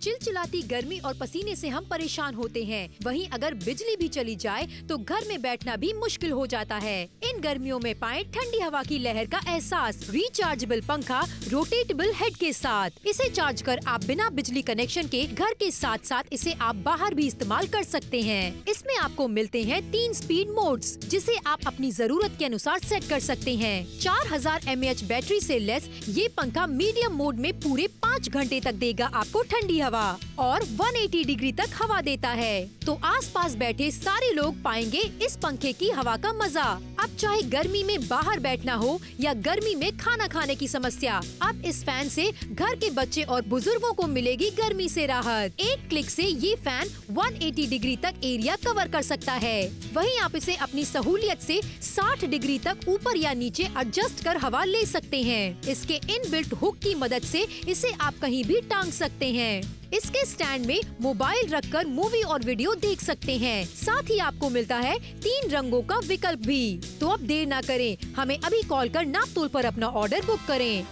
चिलचिलाती गर्मी और पसीने से हम परेशान होते हैं। वहीं अगर बिजली भी चली जाए तो घर में बैठना भी मुश्किल हो जाता है। इन गर्मियों में पाएं ठंडी हवा की लहर का एहसास रिचार्जेबल पंखा रोटेटेबल हेड के साथ। इसे चार्ज कर आप बिना बिजली कनेक्शन के घर के साथ साथ इसे आप बाहर भी इस्तेमाल कर सकते हैं। इसमें आपको मिलते हैं 3 स्पीड मोड्स, जिसे आप अपनी जरूरत के अनुसार सेट कर सकते हैं। 4000 mAh बैटरी से लेस ये पंखा मीडियम मोड में पूरे 5 घंटे तक देगा आपको ठंडी हवा और 180 डिग्री तक हवा देता है। तो आसपास बैठे सारे लोग पाएंगे इस पंखे की हवा का मजा। अब चाहे गर्मी में बाहर बैठना हो या गर्मी में खाना खाने की समस्या, अब इस फैन से घर के बच्चे और बुजुर्गों को मिलेगी गर्मी से राहत। एक क्लिक से ये फैन 180 डिग्री तक एरिया कवर कर सकता है। वहीं आप इसे अपनी सहूलियत से 60 डिग्री तक ऊपर या नीचे एडजस्ट कर हवा ले सकते हैं। इसके इनबिल्ट हुक की मदद से इसे आप कहीं भी टांग सकते हैं। इसके स्टैंड में मोबाइल रखकर मूवी और वीडियो देख सकते हैं। साथ ही आपको मिलता है 3 रंगों का विकल्प भी। तो अब देर ना करें, हमें अभी कॉल कर नाप तोल पर अपना ऑर्डर बुक करें।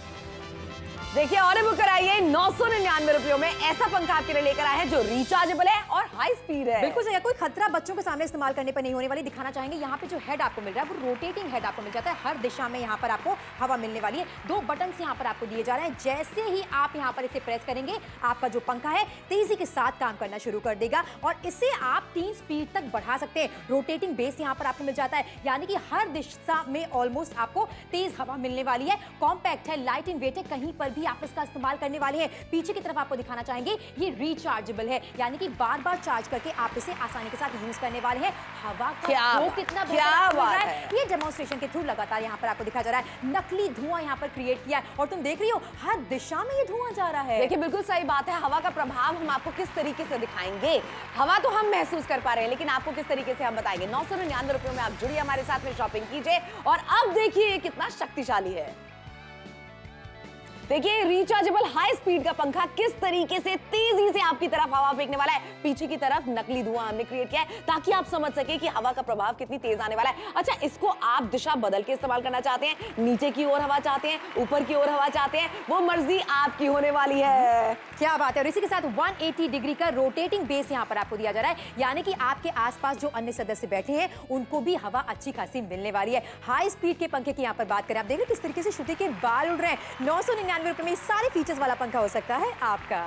देखिए ऑर्डर बुक कराइए 999 रुपयों में। ऐसा पंखा आपके लिए लेकर आए हैं जो रिचार्जेबल है और हाई स्पीड है। बिल्कुल सही है, कोई खतरा बच्चों के सामने इस्तेमाल करने पर नहीं होने वाली। दिखाना चाहेंगे यहाँ पे जो हेड आपको मिल रहा है वो रोटेटिंग हेड आपको मिल जाता है। हर दिशा में यहाँ पर आपको हवा मिलने वाली है। 2 बटन यहाँ पर आपको दिए जा रहे हैं। जैसे ही आप यहाँ पर इसे प्रेस करेंगे, आपका जो पंखा है तेजी के साथ काम करना शुरू कर देगा और इसे आप 3 स्पीड तक बढ़ा सकते हैं। रोटेटिंग बेस यहाँ पर आपको मिल जाता है, यानी कि हर दिशा में ऑलमोस्ट आपको तेज हवा मिलने वाली है। कॉम्पैक्ट है, लाइट इन वेट है, कहीं पर भी आप इसका इस्तेमाल करने वाले हैं। पीछे की तरफ आपको दिखाना चाहेंगे ये रिचार्जेबल है, यानी कि बार-बार चार्ज करके आप इसे आसानी के साथ यूज करने वाले हैं। हवा का फ्लो कितना बेहतर हो रहा है, ये डेमोन्स्ट्रेशन के थ्रू लगातार यहाँ पर आपको दिखाया जा रहा है। नकली धुआं यहाँ पर क्रिएट किया है और तुम देख रही हो हर दिशा में ये धुआं जा रहा है। देखिए बिल्कुल सही बात है। हवा का प्रभाव हम आपको किस तरीके से दिखाएंगे, हवा तो हम महसूस कर पा रहे हैं, लेकिन आपको किस तरीके से हम बताएंगे। 999 रुपयों में आप जुड़िए हमारे साथ में, शॉपिंग कीजिए और अब देखिए कितना शक्तिशाली है। देखिए रिचार्जेबल हाई स्पीड का पंखा किस तरीके से तेजी से आपकी तरफ हवा फेंकने वाला है। पीछे की तरफ नकली धुआं हमने क्रिएट किया है ताकि आप समझ सके कि हवा का प्रभाव कितनी तेज आने वाला है। अच्छा, इसको आप दिशा बदल के इस्तेमाल करना चाहते हैं, नीचे की ओर हवा चाहते हैं, ऊपर की ओर हवा चाहते हैं, वो मर्जी आपकी होने वाली है। क्या बात है। और इसी के साथ 180 डिग्री का रोटेटिंग बेस यहाँ पर आपको दिया जा रहा है, यानी कि आपके आसपास जो अन्य सदस्य बैठे हैं उनको भी हवा अच्छी खासी मिलने वाली है। हाई स्पीड के पंखे की यहाँ पर बात करें, आप देख रहे किस तरीके से श्रुति के बाल उड़ रहे हैं। 999 रुपए में सारे फीचर्स वाला पंखा हो सकता है आपका।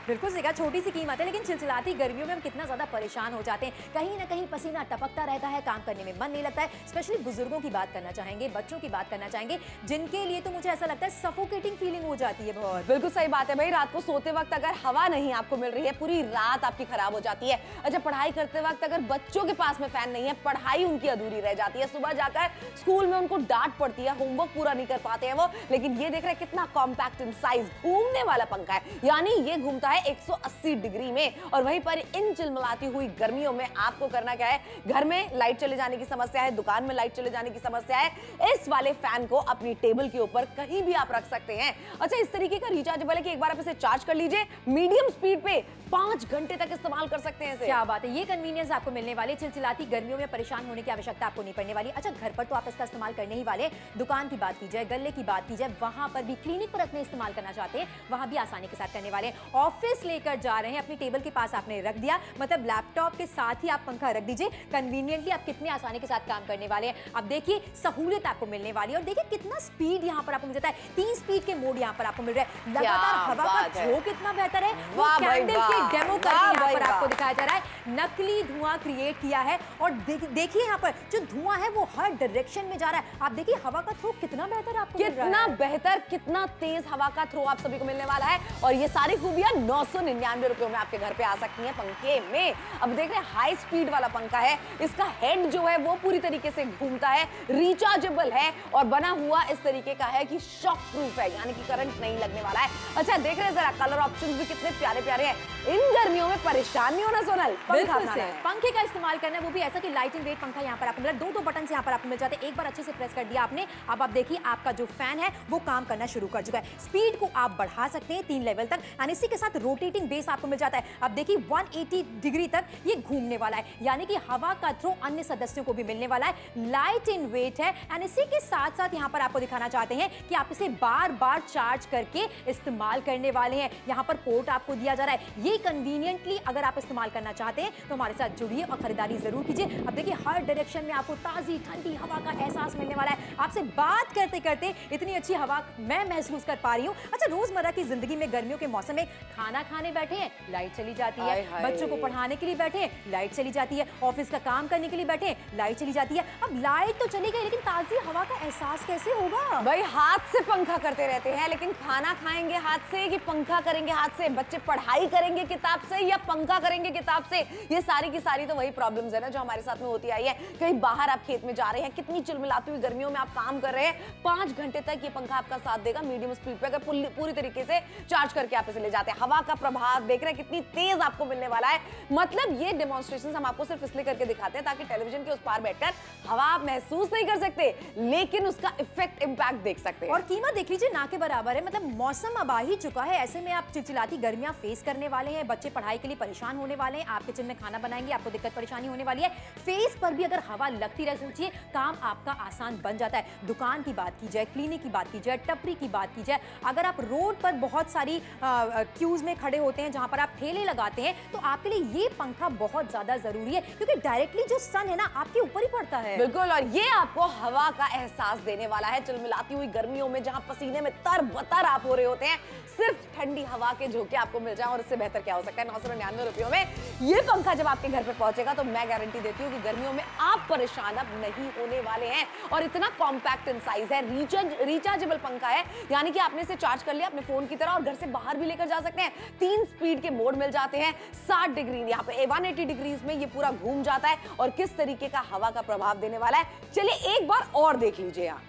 बिल्कुल सही कहा, छोटी सी कीमत है, लेकिन चिलचिलाती गर्मियों में हम कितना ज्यादा परेशान हो जाते हैं। कहीं ना कहीं पसीना टपकता रहता है, काम करने में मन नहीं लगता है। स्पेशली बुजुर्गों की बात करना चाहेंगे, बच्चों की बात करना चाहेंगे, जिनके लिए तो मुझे ऐसा लगता है सफोकेटिंग फीलिंग हो जाती है बहुत। बिल्कुल सही बात है भाई, रात को सोते वक्त अगर हवा नहीं आपको मिल रही है, पूरी रात आपकी खराब हो जाती है। अच्छा, पढ़ाई करते वक्त अगर बच्चों के पास में फैन नहीं है, पढ़ाई उनकी अधूरी रह जाती है। सुबह जाकर स्कूल में उनको डांट पड़ती है, होमवर्क पूरा नहीं कर पाते हैं वो। लेकिन ये देख रहे हैं कितना कॉम्पैक्ट इन साइज घूमने वाला पंखा है, यानी ये घूमता है 180 डिग्री में। और वहीं पर इन चिलमिलाती हुई गर्मियों में आपको करना क्या है, घर में लाइट चले जाने की समस्या है, दुकान में लाइट चले जाने की समस्या है, इस वाले फैन को अपनी टेबल के ऊपर कहीं भी आप रख सकते हैं। अच्छा, इस तरीके का रिचार्जेबल है कि एक बार आप इसे चार्ज कर लीजिए, मीडियम स्पीड पे 5 घंटे तक इस्तेमाल कर सकते हैं इसे। क्या बात है, ये कन्वीनियंस आपको मिलने वाली। चिलचिलाती गर्मियों में परेशान होने की आवश्यकता आपको नहीं पड़ने वाली। अच्छा, घर पर तो आप इसका इस्तेमाल करने ही वाले, दुकान की बात की जाए, गल्ले की बात की जाए, वहां पर भी, क्लिनिक पर अपने इस्तेमाल करना चाहते हैं, वहां भी आसानी के साथ करने वाले। ऑफिस लेकर जा रहे हैं, अपनी टेबल के पास आपने रख दिया, मतलब लैपटॉप के साथ ही आप पंखा रख दीजिए, कन्वीनियंटली आप कितने आसानी के साथ काम करने वाले हैं। अब देखिए सहूलियत आपको मिलने वाली है और देखिए कितना स्पीड यहाँ पर आपको मिल जाता है। 3 स्पीड के मोड यहाँ पर आपको मिल रहे हैं। लगातार हवा का झोंका कितना बेहतर है, वो कैंडल के डेमो करके यहाँ पर आपको दिखाया जा रहा है। नकली धुआं क्रिएट किया है और देखिए यहाँ पर जो धुआं है वो हर डायरेक्शन में जा रहा है। आप देखिए हवा का थ्रो कितना बेहतर आपको मिल रहा है। कितना बेहतर, कितना तेज हवा का थ्रो आप सभी को मिलने वाला है। और ये सारी खूबियां 999 रुपयों में आपके घर पे आ सकती हैं पंखे में। अब देख रहे हैं हाई स्पीड वाला पंखा है, इसका हेड जो है वो पूरी तरीके से घूमता है, रिचार्जेबल है और बना हुआ इस तरीके का है कि शॉक प्रूफ है, यानी कि करंट नहीं लगने वाला है। अच्छा, देख रहे हैं जरा कलर ऑप्शंस भी कितने प्यारे प्यारे हैं। इन गर्मियों में परेशान नहीं होना सोनल, बिल्कुल से पंखे का इस्तेमाल करना है, वो भी ऐसा कि लाइट इन वेट पंखा यहाँ पर आपको मिला। 2 बटन यहाँ पर आपको मिल जाते हैं। एक बार अच्छे से प्रेस कर दिया आपने, अब आप देखिए आपका जो फैन है वो काम करना शुरू कर चुका है। स्पीड को आप बढ़ा सकते हैं 3 लेवल तक। और इसी के साथ रोटेटिंग बेस आपको मिल जाता है। अब देखिए 180 डिग्री तक ये घूमने वाला है, यानी कि हवा का थ्रो अन्य सदस्यों को भी मिलने वाला है। लाइट इन वेट है एंड इसी के साथ साथ यहाँ पर आपको दिखाना चाहते हैं कि आप इसे बार बार चार्ज करके इस्तेमाल करने वाले हैं। यहाँ पर पोर्ट आपको दिया जा रहा है, ये कन्वीनियंटली अगर आप इस्तेमाल करना चाहते हैं तो हमारे साथ जुड़िए और खरीदारी जरूर कीजिए। अब देखिए हर डायरेक्शन में आपको ताजी ठंडी हवा का एहसास मिलने वाला है। आपसे बात करते करते इतनी अच्छी हवा मैं महसूस कर पा रही हूँ। अच्छा, रोजमर्रा की जिंदगी में गर्मियों के मौसम में खाना खाने बैठे हैं, लाइट चली जाती है, बच्चों को पढ़ाने के लिए बैठे हैं, लाइट चली जाती है, ऑफिस का काम करने के लिए बैठे हैं, लाइट चली जाती है। अब लाइट तो चली गई, लेकिन ताजी हवा का एहसास कैसे होगा? भाई हाथ से पंखा करते रहते हैं, लेकिन खाना खाएंगे हाथ से कि पंखा करेंगे हाथ से? बच्चे पढ़ाई करेंगे किताब से या पंखा करेंगे किताब से? ये सारी की सारी तो वही प्रॉब्लम्स है ना जो हमारे साथ में होती आई है। कहीं बाहर आप खेत में जा रहे हैं, कितनी चिलमिलाती हुई गर्मियों में आप काम कर रहे हैं, 5 घंटे तक ये पंखा आपका साथ देगा मीडियम स्पीड पे, अगर पूरी तरीके से चार्ज करके आप इसे ले जाते हैं। हवा का प्रभाव देख रहे हैं कितनी तेज आपको मिलने वाला है। मतलब ये डेमोन्स्ट्रेशन हम आपको सिर्फ इसलिए करके दिखाते हैं ताकि टेलीविजन के उस पार बैठकर हवा आप महसूस नहीं कर सकते, लेकिन उसका इफेक्ट इंपैक्ट देख सकते हैं। और कीमत देख लीजिए ना के बराबर है। मतलब मौसम अब आ ही चुका है, ऐसे में आप चिलचिलाती गर्मियां फेस करने वाले हैं, बच्चे पढ़ाई के लिए परेशान होने वाले हैं, आप किचन में खाना बनाएंगे आपको दिक्कत परेशानी होने वाली है। फेस पर भी अगर हवा लगती रहे, सोचिए काम आपका आसान बन जाता है। दुकान की बात की जाए, क्लिनिक की बात की जाए, टपरी की बात की जाए, अगर आप रोड पर बहुत सारी क्यूज में खड़े होते हैं जहां पर आप ठेले लगाते हैं, तो आपके लिए ये पंखा बहुत ज्यादा जरूरी है, क्योंकि डायरेक्टली जो सन है ना आपके ऊपर ही पड़ता है। बिल्कुल, और ये आपको हवा का एहसास देने वाला है चिलमिलाती हुई गर्मियों में, जहां पसीने में तरबतर आप हो रहे होते हैं। सिर्फ ठंडी हवा के झोंके आपको मिल जाए और इससे बेहतर क्या हो सकता है। 999 रुपयों में ये पंखा जब आपके घर पे पहुंचेगा तो मैं गारंटी देती हूँ कि गर्मियों में आप परेशान अब नहीं होने वाले हैं। और इतना कॉम्पैक्ट इन साइज है, रिचार्जेबल पंखा है, यानी कि आपने इसे चार्ज कर लिया अपने फोन की तरह और घर से बाहर भी लेकर जा सकते हैं। 3 स्पीड के मोड मिल जाते हैं, 60 डिग्री यहाँ पे 180 डिग्रीज में ये पूरा घूम जाता है और किस तरीके का हवा का प्रभाव देने वाला है। चलिए एक बार और देख लीजिए आप।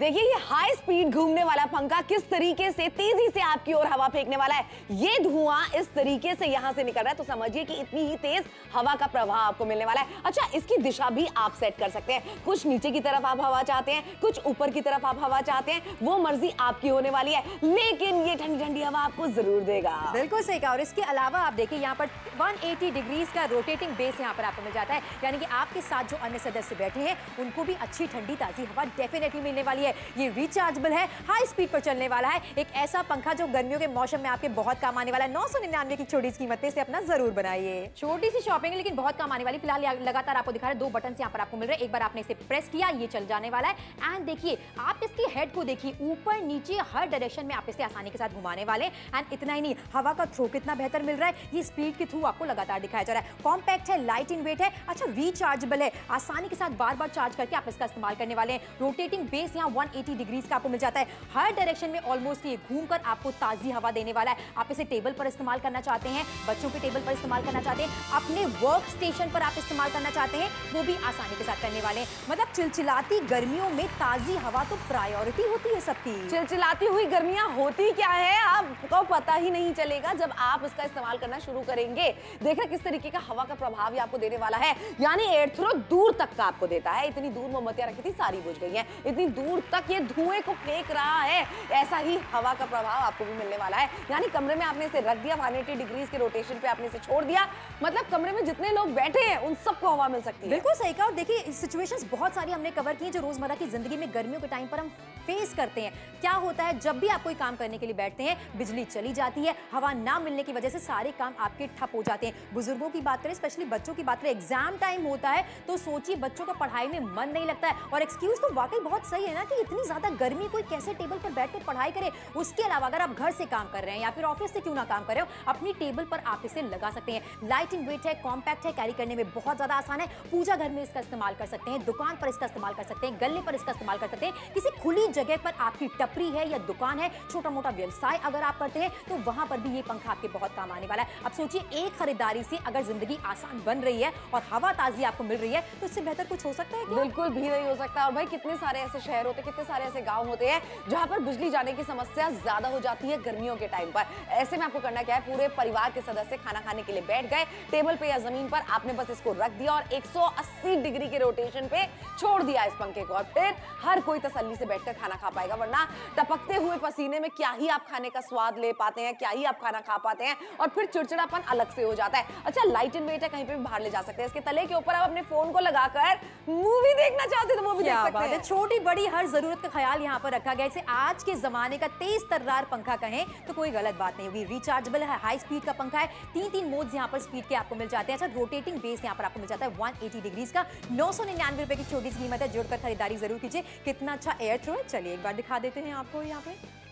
देखिए ये हाई स्पीड घूमने वाला पंखा किस तरीके से तेजी से आपकी ओर हवा फेंकने वाला है। ये धुआं इस तरीके से यहां से निकल रहा है, तो समझिए कि इतनी ही तेज हवा का प्रभाव आपको मिलने वाला है। अच्छा, इसकी दिशा भी आप सेट कर सकते हैं, कुछ नीचे की तरफ आप हवा चाहते हैं, कुछ ऊपर की तरफ आप हवा चाहते हैं, वो मर्जी आपकी होने वाली है, लेकिन ये ठंडी ठंडी हवा आपको जरूर देगा। बिल्कुल सही कहा। और इसके अलावा आप देखिए यहाँ पर 180 डिग्रीज का रोटेटिंग बेस यहाँ पर आपको मिल जाता है, यानी कि आपके साथ जो अन्य सदस्य बैठे हैं उनको भी अच्छी ठंडी ताजी हवा डेफिनेटली मिलने वाली है। ये रिचार्जेबल है, हाई स्पीड पर चलने वाला है, एक ऐसा पंखा जो गर्मियों के मौसम में आपके बहुत काम आने वाला है। 999 की छोटी सी कीमत से अपना जरूर बनाइए। छोटी सी शॉपिंग लेकिन बहुत काम आने वाली। फिलहाल लगातार आपको दिखा रहे हैं 2 बटन यहाँ पर आपको मिल रहे हैं। एक बार आपने इसे प्रेस किया, ये चल जाने वाला है। एंड देखिए आप इसकी हेड को देखिए, ऊपर नीचे हर डायरेक्शन में आप इसे आसानी के साथ घुमाने वाले। एंड इतना ही नहीं, हवा का थ्रो कितना बेहतर मिल रहा है, ये स्पीड के थ्रू आपको लगातार दिखाया जा रहा है। कॉम्पैक्ट है, लाइट इन वेट है, अच्छा रिचार्जेबल है, आसानी के साथ बार बार चार्ज करके आप इसका इस्तेमाल करने वाले हैं। रोटेटिंग बेस यहाँ 180 डिग्रीज का आपको मिल जाता है, हर डायरेक्शन में ऑलमोस्ट ये घूमकर आपको ताजी हवा देने वाला है। आप इसे टेबल पर इस्तेमाल करना चाहते हैं, बच्चों के टेबल पर इस्तेमाल करना चाहते हैं, अपने वर्क स्टेशन पर आप इस्तेमाल करना चाहते हैं, वो भी आसानी के साथ करने वाले हैं। मतलब चिलचिलाती गर्मियों में ताजी हवा तो प्रायोरिटी होती है सबकी। चिलचिलाती हुई गर्मियां होती क्या है आपको पता ही नहीं चलेगा जब आप इसका इस्तेमाल करना शुरू करेंगे। देखा किस तरीके का हवा का प्रभाव ये आपको देने वाला है, यानी एयर थ्रो दूर तक का आपको देता है। इतनी दूर मोमबत्तियां रखी थी, सारी बुझ गई हैं, इतनी दूर तक ये धुएं को फेंक रहा है। ऐसा ही हवा का प्रभाव आपको भी मिलने वाला है, यानी कमरे में आपने इसे रख दिया, 180 डिग्रीज के रोटेशन पे आपने इसे छोड़ दिया, मतलब कमरे में जितने लोग बैठे हैं उन सबको हवा मिल सकती है। बिल्कुल सही कहा। और देखिए सिचुएशंस बहुत सारी हमने कवर की हैं जो रोजमर्रा की जिंदगी में गर्मियों के टाइम पर हम फेस करते हैं। क्या होता है जब भी आप कोई काम करने के लिए बैठते हैं, बिजली चली जाती है, हवा ना मिलने की वजह से सारे काम आपके ठप हो जाते हैं। बुजुर्गों की बात करें, स्पेशली बच्चों की बात करें, एग्जाम टाइम होता है तो सोचिए बच्चों का पढ़ाई में मन नहीं लगता है। और एक्सक्यूज तो वाकई बहुत सही है ना कि इतनी ज्यादा गर्मी कोई कैसे टेबल पर बैठ कर पढ़ाई करे। उसके अलावा अगर आप घर से काम कर रहे हैं या फिर ऑफिस से क्यों ना काम कर रहे हो, अपनी टेबल पर आप इसे लगा सकते हैं। लाइट इन वेट है, कॉम्पैक्ट है, कैरी करने में बहुत ज्यादा आसान है। पूजा घर में इसका इस्तेमाल कर सकते हैं, दुकान पर इसका इस्तेमाल कर सकते हैं, गले पर इसका इस्तेमाल कर सकते हैं, किसी खुली जगह पर आपकी टपरी है या दुकान है, छोटा मोटा व्यवसाय अगर आप करते हैं तो वहां पर भी ये पंखा आपके बहुत काम आने वाला है। अब सोचिए एक खरीदारी से अगर जिंदगी आसान बन रही है और हवा ताजी आपको मिल रही है तो इससे बेहतर कुछ हो सकता है क्या? बिल्कुल भी नहीं हो सकता। और भाई कितने सारे ऐसे शहर होते छोटे कितने सारे ऐसे गांव होते हैं जहां पर बिजली जाने की समस्या ज्यादा हो जाती है गर्मियों के टाइम पर। ऐसे में आपको करना क्या है, पूरे परिवार के सदस्य खाना खाने के लिए बैठ गए, टेबल पे या जमीन पर आपने बस इसको रख दिया और 180 डिग्री के रोटेशन पे छोड़ दिया इस पंखे को, और फिर हर कोई तसल्ली से बैठकर खाना खा पाएगा। वरना टपकते हुए पसीने में क्या ही आप खाने का स्वाद ले पाते हैं, क्या ही आप खाना खा पाते हैं, और फिर चिड़चिड़ापन अलग से हो जाता है। अच्छा, लाइट इन वेट है, कहीं पे भी बाहर ले जा सकते हैं। इसके तले के ऊपर आप अपने फोन को लगाकर मूवी देखना चाहते हैं तो वो भी देख सकते हैं। छोटी बड़ी हर जरूरत का ख्याल यहाँ पर रखा गया। इसे आज के जमाने का तेज तर्रार पंखा कहें तो कोई गलत बात नहीं होगी। रिचार्जेबल है, हाई स्पीड का पंखा है, 3 मोड्स यहाँ पर स्पीड के आपको मिल जाते हैं। अच्छा, रोटेटिंग बेस यहाँ पर आपको मिल जाता है 180 डिग्रीज का। 999 रुपए की छोटी सी कीमत है, जुड़कर खरीदारी जरूर कीजिए। कितना अच्छा एयर थ्रो है, चलिए एक बार दिखा देते हैं आपको यहाँ पे।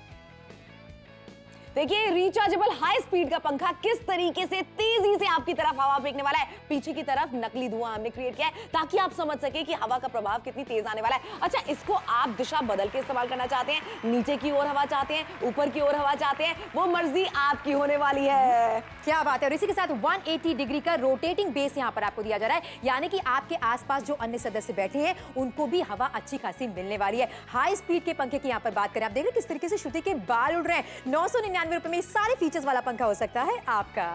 देखिए, रिचार्जेबल हाई स्पीड का पंखा किस तरीके से तेजी से आपकी तरफ हवा फेंकने वाला है। पीछे की तरफ नकली धुआं हमने क्रिएट किया है ताकि आप समझ सके कि हवा का प्रभाव कितनी तेज आने वाला है। अच्छा, इसको आप दिशा बदल के इस्तेमाल करना चाहते हैं, नीचे की ओर हवा चाहते हैं, ऊपर की ओर हवा चाहते हैं, वो मर्जी आपकी होने वाली है। क्या बात है। और इसी के साथ 180 डिग्री का रोटेटिंग बेस यहाँ पर आपको दिया जा रहा है, यानी कि आपके आसपास जो अन्य सदस्य बैठे हैं उनको भी हवा अच्छी खासी मिलने वाली है। हाई स्पीड के पंखे की यहाँ पर बात करें, आप देख रहे हैं किस तरीके से श्रुति के बाल उड़ रहे हैं। 999 रुपए में सारे फीचर्स वाला पंखा हो सकता है आपका।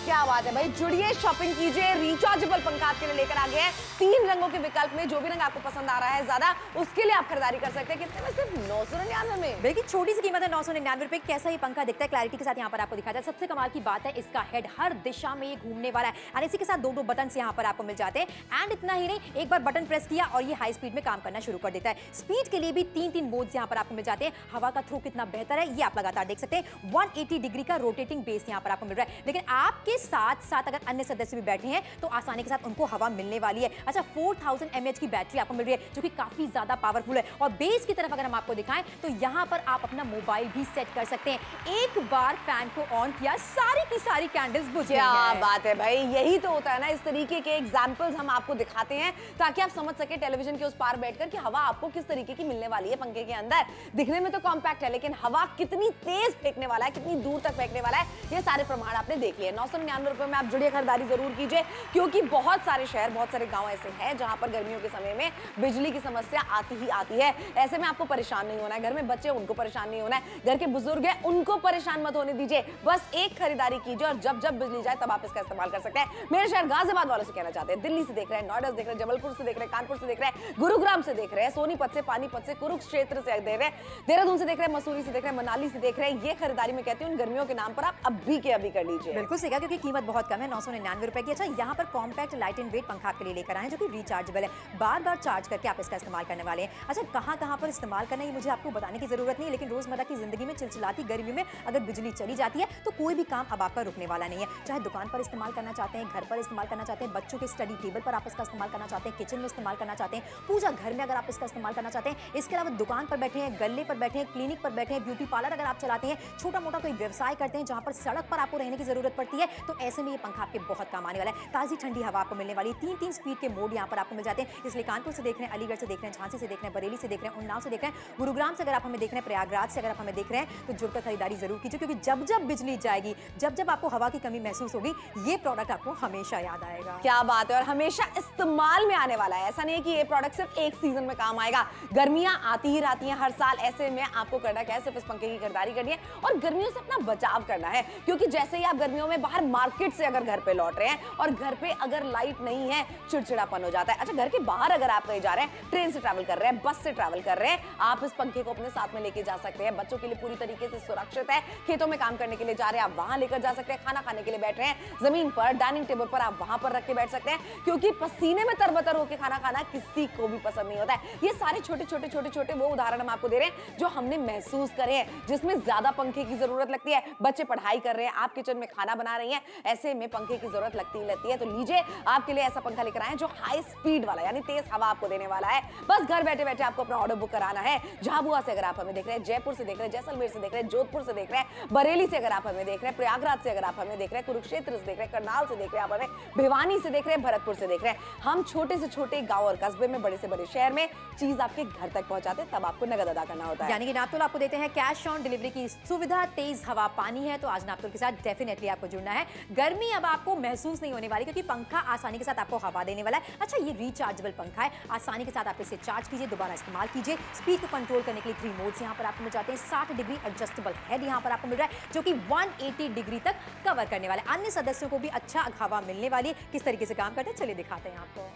क्या बात है भाई, जुड़िए, शॉपिंग कीजिए। रिचार्जेबल पंखा आपके लिए लेकर आ गए हैं 3 रंगों के विकल्प में। जो भी रंग आपको पसंद आ रहा है ज्यादा, उसके लिए आप खरीदारी कर सकते हैं। कितने में? सिर्फ 999 में। देखिए, छोटी सी कीमत है 999 रुपए। कैसा ही पंखा दिखता है, क्लैरिटी के साथ यहाँ पर आपको दिखाया जाए। सबसे कमाल की बात है, इसका हेड हर दिशा में ये घूमने वाला है, और इसी के साथ 2 बटन यहाँ पर आपको मिल जाते हैं। एंड इतना ही नहीं, एक बार बटन प्रेस किया और ये हाई स्पीड में काम करना शुरू कर देता है। स्पीड के लिए भी 3 मोड्स यहाँ पर आपको मिल जाते हैं। हवा का थ्रो कितना बेहतर है ये आप लगातार देख सकते हैं। 180 डिग्री का रोटेटिंग बेस यहाँ पर आपको मिल रहा है, लेकिन आपके साथ साथ अन्य सदस्य भी बैठे हैं तो आसानी के साथ उनको हवा मिलने वाली है। अच्छा, 4000 mAh की बैटरी आपको मिल रही है, जो कि काफी ज्यादा पावरफुल है। और बेस की तरफ अगर हम आपको दिखाएं तो यहां पर आप अपना मोबाइल भी सेट कर सकते हैं। एक बार फैन को ऑन किया, सारी की सारी कैंडल्स बुझ गई हैं। क्या बात है भाई, यही तो होता है ना। इस तरीके के एग्जांपल्स हम आपको दिखाते हैं ताकि आप समझ सके टेलीविजन के उस पार बैठकर कि हवा आपको किस तरीके की मिलने वाली है पंखे के अंदर। दिखने में तो कॉम्पैक्ट है, लेकिन हवा कितनी तेज फेंकने वाला है, कितनी दूर तक फेंकने वाला है, ये सारे प्रमाण आपने देख लिए। 999 रुपए में आप जुड़िए, खरीदारी जरूर कीजिए, क्योंकि बहुत सारे शहर, बहुत सारे गांव ऐसे हैं जहां पर गर्मियों के समय में बिजली की समस्या आती ही आती है। ऐसे में आपको परेशान नहीं होना है, घर में बच्चे उनको परेशान नहीं होना है, घर के बुजुर्ग हैं उनको परेशान मत होने दीजिए। बस एक खरीदारी कीजिए और जब जब बिजली जाए तब आप इसका इस्तेमाल कर सकते हैं। मेरे शहर गाजियाबाद वालों से कहना चाहते हैं, दिल्ली से देख रहे हैं, नोएडा से देख रहे हैं, जबलपुर से देख रहे हैं, कानपुर से देख रहे हैं, गुरुग्राम से देख रहे हैं, सोनीपत से, पानीपत से, कुरुक्षेत्र से देख रहे हैं, देहरादून से देख रहे हैं, मसूरी से देख रहे हैं, मनाली से देख रहे हैं, ये खरीदारी में कहती हूँ उन गर्मियों के नाम पर आप अभी के अभी कर लीजिए। बिल्कुल सही कहा, क्योंकि कीमत बहुत कम है, 999 रुपए की। अच्छा, यहाँ पर कॉम्पैक्ट लाइट एंड वेट पंखा के लिए लेकर आए जो कि रिचार्जेबल है, बार बार चार्ज करके आप इसका इस्तेमाल करने वाले हैं। अच्छा, कहाँ पर इस्तेमाल करना है मुझे आपको बताने की जरूरत नहीं, लेकिन रोजमर्रा की जिंदगी में चिलचिलाती गर्मी में अगर बिजली चली जाती है तो कोई भी काम अब आपका रुकने वाला नहीं है। चाहे दुकान पर इस्तेमाल करना चाहते हैं, घर पर इस्तेमाल करना चाहते हैं, बच्चों के स्टडी टेबल पर आप इसका इस्तेमाल करना चाहते हैं, किचन में इस्तेमाल करना चाहते हैं, पूजा घर में अगर आप इसका इस्तेमाल करना चाहते हैं, इसके अलावा दुकान पर बैठे हैं, गल्ले पर बैठे हैं, क्लिनिक पर बैठे हैं, ब्यूटी पार्लर अगर आप चलाते हैं, छोटा मोटा कोई व्यवसाय करते हैं जहां पर सड़क पर आपको रहने की जरूरत पड़ती है, तो ऐसे में ये पंखा आपके बहुत काम आने वाला है। ताजी ठंडी हवा आपको मिलने वाली है। 3 स्पीड के मोड यहाँ पर आपको मिल जाते हैं, इसलिए कानपुर से देख रहे हैं, अलीगढ़ से देख रहे हैं, झांसी से देख रहे हैं, बरेली से देख रहे हैं, उन्नाव से देख रहे हैं, गुरुग्राम से अगर आप हमें देख रहे हैं, प्रयागराज से अगर आप हमें देख रहे हैं, तो जुड़कर खरीदारी जरूर कीजिए, क्योंकि जब जब बिजली जाएगी, जब जब आपको हवा की कमी महसूस होगी, ये प्रोडक्ट आपको हमेशा याद आएगा। क्या बात है, और हमेशा इस्तेमाल में आने वाला है। ऐसा नहीं है कि ये प्रोडक्ट सिर्फ एक सीजन में काम आएगा, गर्मियां आती ही रहती हैं हर साल। ऐसे में आपको करना क्या है, सिर्फ इस पंखे की खरीदारी करनी है और गर्मियों से अपना बचाव करना है, क्योंकि जैसे ही आप गर्मियों में बाहर मार्केट से अगर घर पे लौट रहे हैं और घर पे अगर लाइट नहीं है, चिड़चिड़ापन हो जाता है। अच्छा, घर के बाहर अगर आप कहीं जा रहे हैं, ट्रेन से ट्रैवल कर रहे हैं, बस से ट्रैवल कर रहे हैं, आप इस पंखे को अपने साथ में लेके जा सकते हैं। बच्चों के लिए पूरी तरीके से सुरक्षित है। खेतों में काम करने के लिए जा रहे हैं, आप वहां लेकर जा सकते हैं। खाना खाने के लिए बैठ रहे हैं जमीन पर, डाइनिंग टेबल पर, आप वहां पर रख के बैठ सकते हैं, क्योंकि पसीने में तरबतर होकर खाना खाना किसी को भी पसंद नहीं होता है। ये सारे छोटे वो उदाहरण हम आपको दे रहे हैं जो हमने महसूस करे हैं, जिसमें ज्यादा पंखे की जरूरत लगती है। बच्चे पढ़ाई कर रहे हैं, आप किचन में खाना बना रही हैं, ऐसे में पंखे की जरूरत लगती है। तो लीजिए, आपके लिए ऐसा पंखा लेकर आए जो हाई स्पीड वाला, यानी तेज हवा आपको देने वाला है। बस घर बैठे बैठे आपको अपना ऑर्डर बुक कराना है। झाबुआ से अगर आप हमें देख रहे हैं, जयपुर से देख रहे हैं, जैसलमेर से देख रहे हैं, जोधपुर से देख रहे हैं, बरेली से अगर आप हमें देख रहे हैं, प्रयागराज से अगर आप हमें देख रहे हैं, कुरुक्षेत्र से देख रहे हैं, करनाल से देख रहे हैं, आप हमें भिवानी से देख रहे हैं, भरतपुर से देख रहे हैं, हम छोटे से छोटे गांव और कस्बे में, बड़े से बड़े शहर में चीज आपके घर तक पहुंचाते हैं, तब आपको नगद अदा करना होता है। यानी कि नापतोल आपको देते हैं कैश ऑन डिलीवरी की सुविधा। तेज हवा पानी है, तो आज नापतोल के साथ डेफिनेटली आपको जुड़ना है। गर्मी अब आपको महसूस नहीं होने वाली क्योंकि पंखा आसानी के साथ आपको हवा देने वाला है। अच्छा, ये रिचार्जेबल पंखा है, आसानी के साथ आप इसे चार्ज कीजिए, दोबारा इस्तेमाल कीजिए। स्पीड को कंट्रोल करने के लिए 3 मोड्स यहाँ पर आपको मिल जाते हैं। 60 डिग्री एडजस्टेबल हेड यहाँ पर आपको मिल रहा है जो कि 180 डिग्री तक कवर करने वाला है। अन्य सदस्यों को भी अच्छा हवा मिलने वाली है। किस तरीके से काम करते हैं चलिए दिखाते हैं आपको।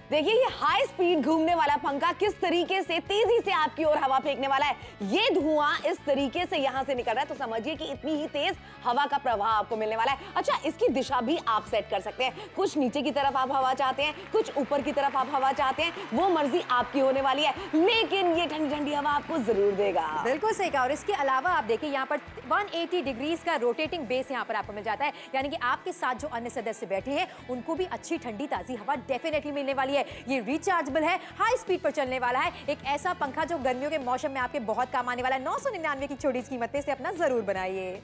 देखिए ये हाई स्पीड घूमने वाला पंखा किस तरीके से तेजी से आपकी ओर हवा फेंकने वाला है। ये धुआं इस तरीके से यहां से निकल रहा है तो समझिए कि इतनी ही तेज हवा का प्रवाह आपको मिलने वाला है। अच्छा, इसकी दिशा भी आप सेट कर सकते हैं। कुछ नीचे की तरफ आप हवा चाहते हैं, कुछ ऊपर की तरफ आप हवा चाहते हैं, वो मर्जी आपकी होने वाली है, लेकिन ये ठंडी ठंडी हवा आपको जरूर देगा। बिल्कुल सही कहा। और इसके अलावा आप देखिए यहाँ पर 180 डिग्रीज का रोटेटिंग बेस यहाँ पर आपको मिल जाता है, यानी कि आपके साथ जो अन्य सदस्य बैठे हैं उनको भी अच्छी ठंडी ताजी हवा डेफिनेटली मिलने वाली है। ये रिचार्जेबल है, हाई स्पीड पर चलने वाला है, एक ऐसा पंखा जो गर्मियों के मौसम में आपके बहुत काम आने वाला है। 999 की छोटी सी कीमत से अपना जरूर बनाइए।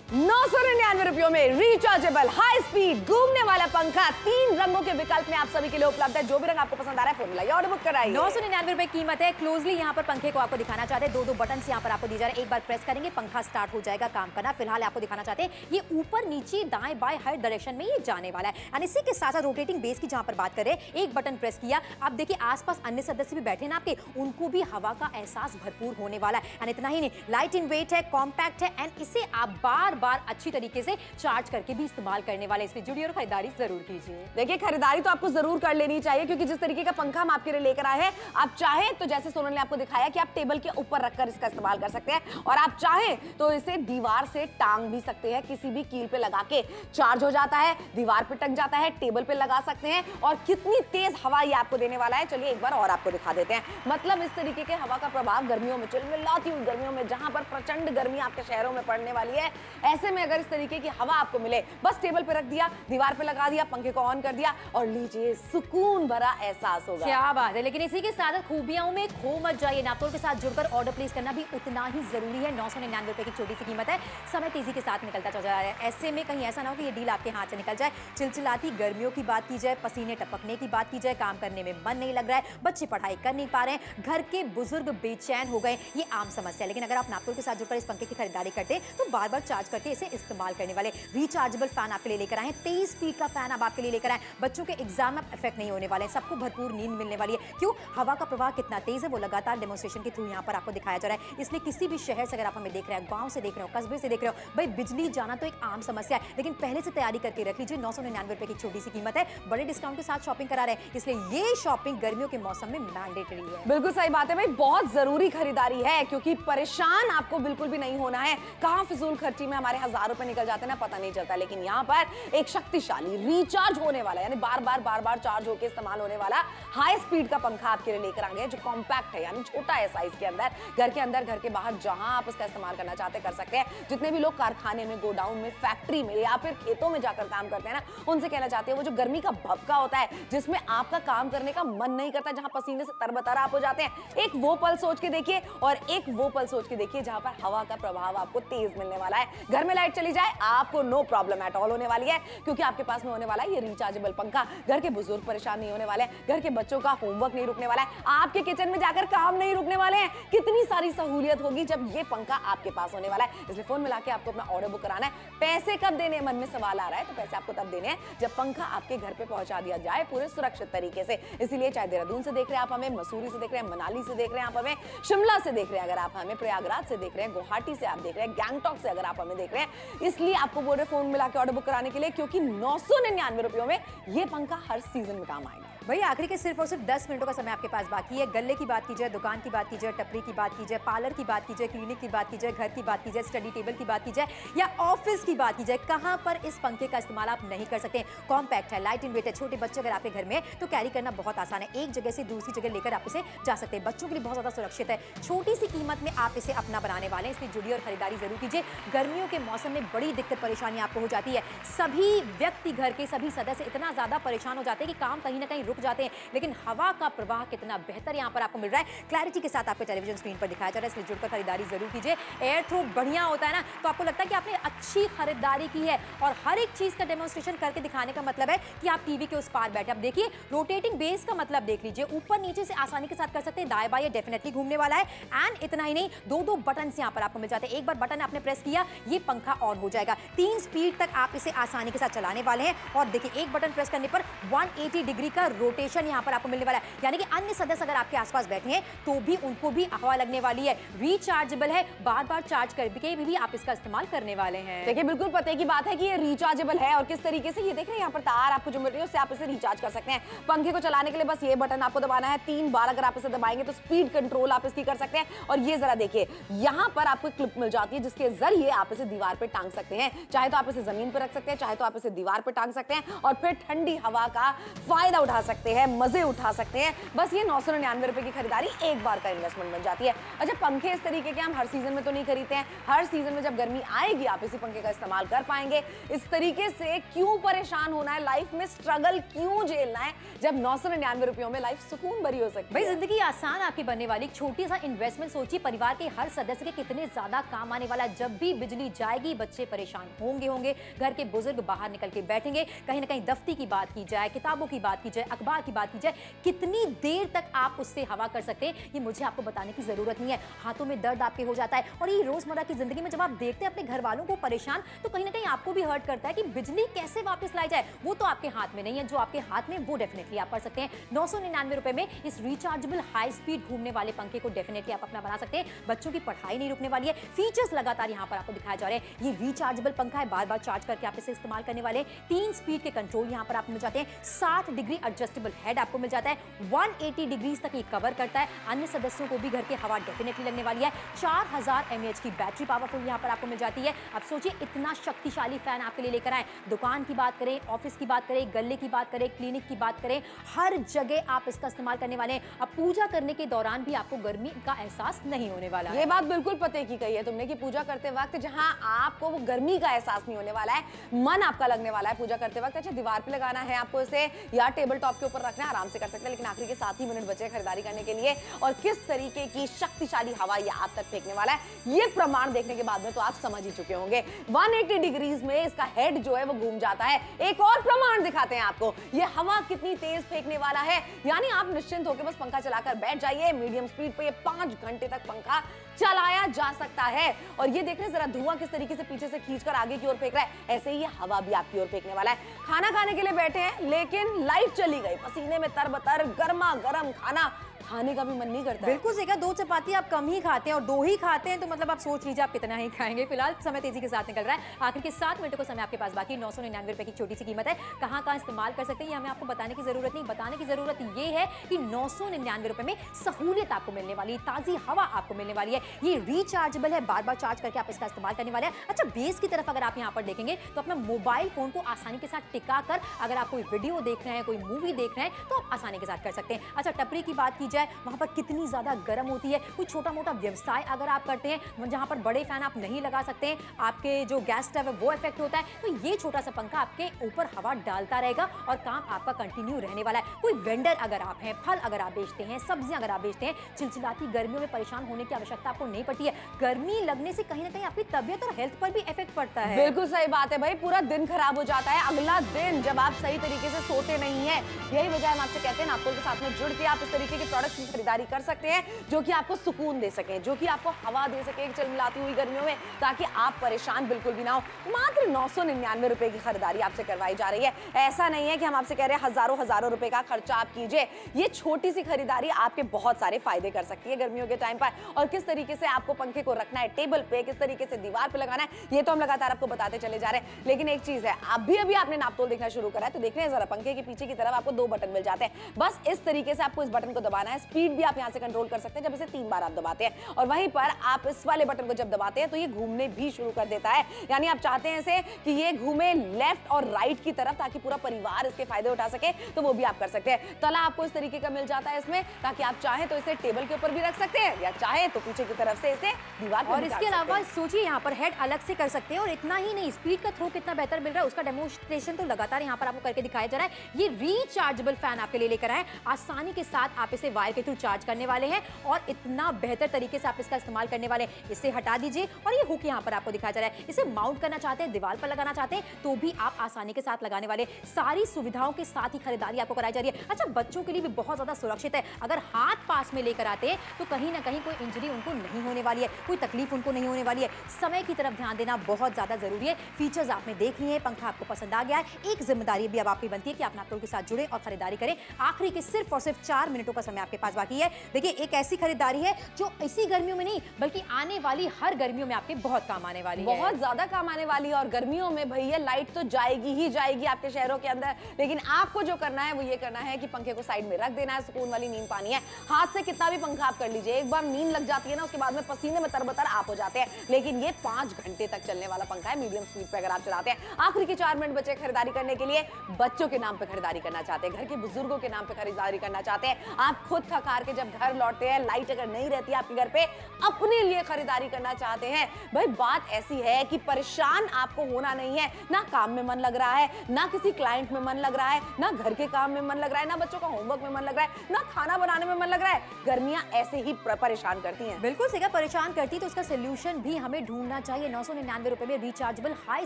999 रुपयों में रिचार्जेबल हाई स्पीड घूमने वाला पंखा 3 रंगों के विकल्प में आप सभी के लिए उपलब्ध है। जो भी रंग आपको पसंद आ रहा है फोन मिलाइए, ऑर्डर बुक कराइए। 999 रुपए कीमत है। क्लोजली यहाँ पर पंखे को आपको दिखाना चाहते हैं। 2 बटन यहाँ पर आपको दिए जा रहे हैं। एक बार प्रेस करेंगे पंखा स्टार्ट हो जाएगा काम करना। फिलहाल आपको दिखाना चाहते हैं ये ऊपर नीचे दाएं बाएं हर डायरेक्शन में ये जाने वाला है। और इसी के साथ साथ रोटेटिंग बेस की जहां पर बात करें, एक बटन प्रेस किया, आप देखिए आसपास अन्य सदस्य भी बैठे ना आपके, उनको भी हवा का एहसास भरपूर होने वाला है। और इतना ही नहीं, लाइट इन वेट है, कॉम्पैक्ट है एंड इसे आप बार बार अच्छी तरीके से चार्ज करके भी इस्तेमाल करने वाले। इसलिए जुड़िए और खरीदारी जरूर कीजिए। देखिए खरीदारी तो आपको जरूर कर लेनी चाहिए क्योंकि जिस तरीके का पंखा हम आपके लिए लेकर आए हैं, आप चाहें तो जैसे सोनल ने आपको दिखाया कि आप टेबल के ऊपर रखकर इसका इस्तेमाल कर सकते हैं और आप चाहें तो इसे दीवार से टांग भी सकते हैं। किसी भी कील पे लगा के चार्ज हो जाता है, दीवार पे टंग जाता है, टेबल पे लगा सकते हैं। और कितनी तेज हवा ये आपको देने वाला है चलिए एक बार और आपको दिखा देते हैं। मतलब इस तरीके के हवा का प्रभाव गर्मियों में, चिलमिलाती हुई गर्मियों में, जहां पर प्रचंड गर्मी आपके शहरों में पड़ने वाली है, ऐसे में अगर इस तरीके की हवा आपको मिले, बस टेबल पे रख दिया, दीवार पे लगा दिया, पंखे को ऑन कर दिया और लीजिए सुकून भरा एहसास होगा। क्या बात है। लेकिन इसी के साथ खूबियों में खो मत जाइए। नापतोल के साथ जुड़कर ऑर्डर प्लेस करना भी उतना ही जरूरी है। 999 रुपए की छोटी सी कीमत है। समय तेजी के साथ निकलता चल रहा है, ऐसे में कहीं ऐसा ना हो कि ये डील आपके हाथ से निकल जाए। चिलचिलाती गर्मियों की बात की जाए, पसीने टपकने की बात की जाए, काम करने में मन नहीं लग रहा है, बच्चे पढ़ाई कर नहीं पा रहे हैं, घर के बुजुर्ग बेचैन हो गए, ये आम समस्या है। लेकिन अगर आप नापतोल के साथ जुड़कर इस पंखे की खरीदारी करते हैं तो बार बार चार्ज करके इसे इस्तेमाल करने वाले रिचार्जेबल फैन आपके लिए लेकर आए। 23 फीट का फैन अब आपके लिए लेकर आए। बच्चों के एग्जाम में इफेक्ट नहीं होने वाले हैं, सबको भरपूर नींद मिलने वाली है। क्यों? हवा का प्रवाह कितना तेज है वो लगातार डेमोन्स्ट्रेशन के थ्रू यहाँ पर आपको दिखाया जा रहा है। इसलिए किसी भी शहर से अगर आप हमें देख रहे हैं, गांव से देख रहे हो, कस्बे से देख रहे हो, भाई बिजली जाना तो एक आम समस्या है, लेकिन पहले से तैयारी करके रख लीजिए। 999 रुपए की छोटी सी कीमत है, बड़े डिस्काउंट के साथ शॉपिंग करा रहे हैं, इसलिए ये शॉपिंग गर्मियों के मौसम में मैंडेटरी है। बिल्कुल सही बात है भाई, बहुत जरूरी खरीदारी है क्योंकि परेशान आपको बिल्कुल भी नहीं होना है। कहां फिजूल खर्ची में हमारे 1000 रुपए निकल जाते हैं ना पता नहीं चलता, लेकिन यहाँ पर एक शक्तिशाली रिचार्ज होने वाला यानी बार बार चार्ज होकर इस्तेमाल होने वाला हाई स्पीड का पंखा आपके लिए लेकर आ गए जो कॉम्पैक्ट है, यानी छोटा है साइज के अंदर। घर के बाहर जहां आप इसका इस्तेमाल करना चाहते कर सकते हैं। जितने भी लोग कारखाने में, गोडाउन में, फैक्ट्री में या फिर खेतों में जाकर काम करते हैं ना, उनसे कहना चाहते हैं वो जो गर्मी का भपका होता है जिसमें आपका काम करने का मन नहीं करता, जहां पसीने से तरबतर आप हो जाते हैं, एक वो पल सोच के देखिए और एक वो पल सोच के देखिए जहां पर हवा का प्रभाव आपको तेज मिलने वाला है। घर में लाइट चली जाए आपको नो प्रॉब्लम एट ऑल होने वाली है क्योंकि आपके पास में होने वाला है ये रिचार्जेबल पंखा। घर के बुजुर्ग परेशान नहीं होने वाले, घर के बच्चों का होमवर्क नहीं रुकने वाला है, आपके किचन में जाकर काम नहीं रुकने वाले हैं। कितनी सारी सहूलियत होगी जब ये पंखा आपके पास होने वाला है। इसलिए फोन मिला के आपको अपना ऑर्डर बुक कराना है। पैसे कब देने, मन में सवाल आ रहा है, तो पैसे आपको तब देने हैं जब पंखा आपके घर पे पहुंचा दिया जाए पूरे सुरक्षित तरीके से। इसीलिए चाहे देहरादून से देख रहे हैं आप हमें, मसूरी से देख रहे हैं, मनाली से देख रहे हैं आप हमें, शिमला से देख रहे हैं अगर आप हमें, प्रयागराज से देख रहे हैं, गुवाहाटी से आप देख रहे हैं, गैंगटॉक से अगर आप हमें देख रहे हैं, इसलिए आपको बोल रहे फोन मिला के ऑर्डर बुक कराने के लिए क्योंकि 999 रुपयों में ये पंखा हर सीजन में काम आएगा। भाई आखिरी के सिर्फ और सिर्फ 10 मिनटों का समय आपके पास बाकी है। गल्ले की बात की जाए, दुकान की बात की जाए, टपरी की बात की जाए, पार्लर की बात की जाए, क्लिनिक की बात की जाए, घर की बात की जाए, स्टडी टेबल की बात की जाए या ऑफिस की बात की जाए, कहां पर इस पंखे का इस्तेमाल आप नहीं कर सकते। कॉम्पैक्ट है, लाइट इन वेट है, छोटे बच्चे अगर आपके घर में है तो कैरी करना बहुत आसान है। एक जगह से दूसरी जगह लेकर आप इसे जा सकते हैं। बच्चों के लिए बहुत ज्यादा सुरक्षित है, छोटी सी कीमत में आप इसे अपना बनाने वाले हैं, इसलिए जुड़िए और खरीदारी जरूर कीजिए। गर्मियों के मौसम में बड़ी दिक्कत परेशानी आपको हो जाती है। सभी व्यक्ति, घर के सभी सदस्य इतना ज्यादा परेशान हो जाते हैं कि काम कहीं ना कहीं रुक रुक जाते हैं, लेकिन हवा का प्रवाह कितना बेहतर यहाँ पर आपको मिल रहा है, क्लैरिटी के साथ आपको टेलीविजन स्क्रीन पर दिखाया जा रहा है। इसलिए जुड़कर खरीदारी जरूर कीजिए। एयर थ्रू बढ़िया होता है ना, तो आपको लगता है कि आपने अच्छी खरीदारी की है। और हर एक चीज का डेमोन्स्ट्रेशन करके दिखाने का मतलब है कि आप टीवी के उस पार बैठे। अब देखिए रोटेटिंग बेस का मतलब देख लीजिए, ऊपर नीचे से आसानी के साथ कर सकते हैं, दाएं बाएं डेफिनेटली घूमने वाला है। एंड इतना ही नहीं, दो बटन यहाँ पर आपको मिल जाते हैं। एक बार बटन आपने प्रेस किया, ये पंखा ऑन हो जाएगा। 3 स्पीड तक आप इसे आसानी के साथ चलाने वाले हैं। और देखिए एक बटन प्रेस करने पर 180 डिग्री का रोटेशन यहाँ पर आपको मिलने वाला है, यानी कि अन्य सदस्य अगर आपके आसपास बैठे हैं तो भी उनको भी हवा लगने वाली है। रिचार्जेबल है, बार बार चार्ज करके भी आप इसका इस्तेमाल करने वाले हैं। देखिए बिल्कुल पते की बात है कि ये रिचार्जेबल है। और किस तरीके से ये देख रहे हैं यहाँ पर तार आपको जो मिल रही है उससे आप इसे रिचार्ज कर सकते हैं। पंखे को चलाने के लिए बस ये बटन आपको दबाना है, 3 बार अगर आप इसे दबाएंगे तो स्पीड कंट्रोल आप इसकी कर सकते हैं। और ये जरा देखिए यहाँ पर आपको क्लिप मिल जाती है जिसके जरिए आप इसे दीवार पे टांग सकते हैं। चाहे तो आप इसे जमीन पर रख सकते हैं, चाहे तो आप इसे दीवार पर टांग सकते हैं और फिर ठंडी हवा का फायदा उठा सकते हैं, मजे उठा सकते हैं। बस ये 999 रुपए की खरीदारी एक बार का इन्वेस्टमेंट बन जाती है। अच्छा पंखे इस तरीके के हम हर सीजन में तो नहीं खरीदते हैं, हर सीजन में जब गर्मी आएगी आप इसी पंखे का इस्तेमाल कर पाएंगे। इस तरीके से क्यों परेशान होना है, लाइफ में स्ट्रगल क्यों झेलना है, जब 999 रुपयों में लाइफ सुकून भरी हो सकती है। भाई जिंदगी आसान आपकी बनने वाली छोटी सा इन्वेस्टमेंट सोचिए, परिवार के हर सदस्य के कितने ज्यादा काम आने वाला। जब भी बिजली जाएगी बच्चे परेशान होंगे, घर के बुजुर्ग बाहर निकल के बैठेंगे, कहीं ना कहीं दफ्ती की बात की जाए, किताबों की बात की जाए, अखबार की बात की जाए, कितनी देर तक आप उससे हवा कर सकते हैं ये मुझे आपको बताने की जरूरत नहीं है। हाथों में दर्द आपके हो जाता है। और ये रोजमर्रा की जिंदगी में जब आप देखते हैं अपने घर वालों को परेशान, तो कहीं ना कहीं आपको भी हर्ट करता है कि बिजली कैसे वापस लाई जाए। वो तो आपके हाथ में नहीं है, जो आपके हाथ में वो डेफिनेटली आप कर सकते हैं। 999 रुपए में इस रिचार्जेबल हाई स्पीड घूमने वाले पंखे को डेफिनेटली आप अपना बना सकते हैं। बच्चों की पढ़ाई नहीं रुकने वाली है, फीचर्स लगातार यहाँ पर आपको दिखाए जा रहे हैं। ये रिचार्जेबल पंखा है, बार बार चार्ज करके आप इसे इस्तेमाल करने वाले। 3 स्पीड के कंट्रोल यहाँ पर आपको मिल जाते हैं। 60 डिग्री एडजस्टेबल हेड आपको मिल जाता है। 180 डिग्री तक ये कवर करता है। अन्य सदस्यों को भी घर के हवा डेफिनेटली लगने वाली है। 4000 mAh की बैटरी पावरफुल यहाँ पर आपको मिल जाती है। अब सोचिए इतना शक्तिशाली फैन आपके लिए लेकर आए। दुकान की बात करें, ऑफिस की बात करें, गले की बात करें, क्लिनिक की बात करें, हर जगह आप इसका इस्तेमाल करने वाले हैं। अब पूजा करने के दौरान भी आपको गर्मी का एहसास नहीं होने वाला है। ये बात बिल्कुल पते की कही है तुमने कि पूजा करते वक्त जहां आपको वो गर्मी का एहसास नहीं होने वाला है, मन आपका लगने वाला है पूजा करते वक्त। अच्छा दीवार पे लगाना है आपको इसे या टेबल टॉप के ऊपर रखना है, आराम से कर सकते हैं। लेकिन आखिरी के 7 ही मिनट बचे खरीदारी करने के लिए और किस तरीके की शक्तिशाली हवा ये आप तक फेंकने वाला है ये प्रमाण देखने के बाद में तो आप समझ ही चुके होंगे। 180 डिग्रीज में इसका हेड जो है वो घूम जाता है। एक और प्रमाण दिखाते हैं आपको, ये हवा कितनी तेज फेंकने वाला है। यानी आप निश्चिंत होकर बस पंखा चलाकर बैठ जाइए। मीडियम स्पीड पे ये 5 घंटे तक पंखा चलाया जा सकता है। और ये देख रहे हैं जरा धुआं किस तरीके से पीछे से खींचकर आगे की ओर फेंक रहा है, ऐसे ही ये हवा भी आपकी ओर फेंकने वाला है। खाना खाने के लिए बैठे हैं लेकिन लाइट चली गई, पसीने में तरबतर, गर्मा गर्म खाना खाने का भी मन नहीं करता। बिल्कुल सही कहा, 2 चपाती आप कम ही खाते हैं और 2 ही खाते हैं तो मतलब आप सोच लीजिए आप कितना ही खाएंगे। फिलहाल समय तेजी के साथ निकल रहा है, आखिर के 7 मिनटों का समय आपके पास बाकी। 999 रुपए की छोटी सी कीमत है। कहां कहां इस्तेमाल कर सकते हैं ये हमें आपको बताने की जरूरत नहीं। बताने की जरूरत ये है कि 999 रुपए में सहूलियत आपको मिलने वाली है, ताजी हवा आपको मिलने वाली है। ये रिचार्जेबल है, बार बार चार्ज करके आप इसका इस्तेमाल करने वाले हैं। अच्छा बेस की तरफ अगर आप यहाँ पर देखेंगे तो अपना मोबाइल फोन को आसानी के साथ टिका कर अगर आप कोई वीडियो देख रहे हैं, कोई मूवी देख रहे हैं तो आप आसानी के साथ कर सकते हैं। अच्छा टपरी की बात की जाए, वहां पर कितनी ज्यादा गर्म होती है। कोई छोटा मोटा व्यवसाय अगर आप करते हैं जहां पर बड़े फैन आप नहीं लगा सकते हैं, आपके जो गैस स्टव है वो इफेक्ट होता है, तो ये छोटा सा पंखा आपके ऊपर हवा डालता रहेगा और काम आपका कंटिन्यू रहने वाला है। कोई वेंडर अगर आप हैं, फल अगर आप बेचते हैं, सब्जियां अगर आप बेचते हैं, चिलचिलाती गर्मियों में परेशान होने की आवश्यकता आपको नहीं पड़ती है। गर्मी लगने से कहीं ना कहीं आपकी तबियत और हेल्थ पर भी इफेक्ट पड़ता है। बिल्कुल सही बात है भाई, पूरा दिन खराब हो जाता है अगला दिन जब आप सही तरीके से सोते नहीं है। यही वजह हम आपसे कहते हैं नापतोल के साथ में जुड़ के आप इस तरीके के प्रोडक्ट्स की खरीदारी कर सकते हैं जो कि आपको सुकून दे सके, जो कि आपको हवा दे सके चलमिलाती हुई गर्मियों में, ताकि आप परेशान बिल्कुल भी ना हो। मात्र 999 रुपए की खरीदारी आपसे करवाई जा रही है। ऐसा नहीं है कि हम आपसे कह रहे हैं हजारों रुपए का खर्चा आप कीजिए। ये छोटी सी खरीदारी आपके बहुत सारे फायदे कर सकती है गर्मियों के टाइम पर। और किस तरीके से आपको पंखे को रखना है टेबल पे, किस तरीके से दीवार पे लगाना है, ये तो हम लगातार आपको बताते चले जा रहे हैं। लेकिन एक चीज है, अभी आपने नापतोल देखना शुरू करा है तो देख रहे हैं जरा पंखे के पीछे की तरफ आपको 2 बटन मिल जाते हैं। बस इस तरीके से आपको इस बटन को दबाना है, है, स्पीड भी आप यहाँ से कंट्रोल कर सकते हैं जब इसे 3 बार आप दबाते हैं। और वहीं पर आप इस वाले बटन को जब दबाते हैं तो ये घूमने भी शुरू कर देता है, यानी आप चाहते हैं इसे कि ये घूमे लेफ्ट और राइट की तरफ ताकि पूरा परिवार इसके फायदे उठा सके, तो वो भी आप कर सकते हैं। तला आपको इस तरीके का मिल जाता है इसमें, ताकि आप चाहें तो इसे टेबल के ऊपर भी रख सकते हैं या चाहे तो पीछे की तरफ से इसे दीवार पर। और इसके अलावा सोचिए यहाँ पर हेड अलग से कर सकते हैं, और इतना ही नहीं, स्पीड का थ्रो कितना बेहतर मिल रहा है उसका डेमोन्स्ट्रेशन तो लगातार यहाँ पर आपको करके दिखाया जा रहा है। ये रिचार्जेबल फैन आपके लिए लेकर आए, आसानी के साथ आप इसे वायर के थ्रू चार्ज करने वाले हैं और इतना बेहतर तरीके से आप इसका इस्तेमाल करने वाले हैं। इसे हटा दीजिए और ये हुक यहाँ पर आपको दिखाया जा रहा है। इसे माउंट करना चाहते हैं, दीवार पर लगाना चाहते हैं तो भी आप आसानी के साथ लगाने वाले। सारी सुविधाओं के साथ ही खरीदारी आपको कराई जा रही है। अच्छा, बच्चों के लिए भी बहुत ज्यादा सुरक्षित है, अगर हाथ पास में लेकर आते हैं तो कहीं ना कहीं कोई इंजरी उनको नहीं होने वाली है, कोई तकलीफ उनको नहीं होने वाली है। समय की तरफ ध्यान देना बहुत ज्यादा जरूरी है। फीचर्स आपने देख लिए हैं, पंखा आपको पसंद आ गया है, एक जिम्मेदारी भी अब आपकी बनती है कि आप नापतोल के साथ जुड़े और खरीदारी करें। आखिरी के सिर्फ और सिर्फ 4 मिनटों का समय आपके पास बाकी है। देखिए, एक ऐसी खरीदारी है जो इसी गर्मियों में नहीं बल्कि आने वाली हर गर्मियों में आपके बहुत काम आने वाली है, बहुत ज्यादा काम आने वाली है। और गर्मियों में भैया लाइट तो जाएगी ही जाएगी आपके शहरों के अंदर, लेकिन आपको जो करना है वो ये करना है कि पंखे को साइड में रख देना है, सुकून वाली नींद पानी है। हाथ से कितना भी पंखा आप कर लीजिए, एक बार नींद लग जाती है ना, उसके बाद में पसीने में तरबतर आप हो जाते हैं। लेकिन ये 5 घंटे तक चलने वाला पंखा है, मीडियम स्पीड पे अगर आप चलाते हैं। आखिरी के 4 मिनट बचे खरीदारी करने के लिए। बच्चों के नाम पे खरीदारी करना चाहते हैं, घर के बुजुर्गों के नाम पे खरीदारी करना चाहते हैं, आप खुद थक हार के जब घर लौटते हैं, लाइट अगर नहीं रहती आपके घर पे, अपने लिए खरीदारी करना चाहते हैं। भाई बात ऐसी है कि परेशान आपको होना नहीं है, ना काम में मन लग रहा है, ना किसी क्लाइंट में मन लग रहा है, ना घर के काम में मन लग रहा है, ना बच्चों का होमवर्क में मन लग रहा है, ना खाना बनाने में मन लग रहा है। गर्मियां ऐसे ही परेशान करती हैं। बिल्कुल सही, परेशान करती तो उसका सोल्यूशन भी हमें ढूंढना चाहिए। 999 रुपए में रिचार्जेबल हाई